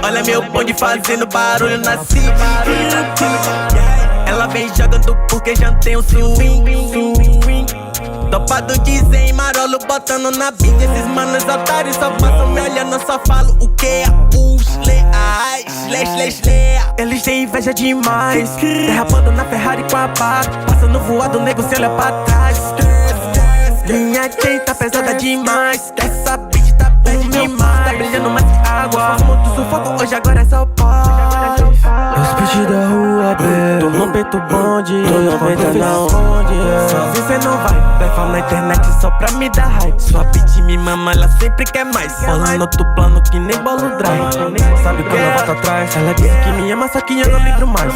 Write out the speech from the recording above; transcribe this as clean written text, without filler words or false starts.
Olha meu bonde fazendo barulho na city. Ela vem jogando porque já tem um swing. Topado de zen, marolo botando na beat. Esses manos otários só passam me olhando, só falo o que é os leais. Eles têm inveja demais, derrapando na Ferrari com a barra, passando voado, nego se olha pra trás. Minha chain tá pesada demais, essa beat tá bem demais. Tá brilhando mais que água, muito sufoco, hoje agora é só paz. Os pitch da rua, B, tô no peito bonde, tô no peito na onde. Sozinho cê não vai falar na internet só pra me dar hype. Sua bitch me mama, ela sempre quer mais. Falando outro plano que nem bolo dry. Sabe quando eu volto atrás? Ela disse que me ama, só que eu não lembro mais.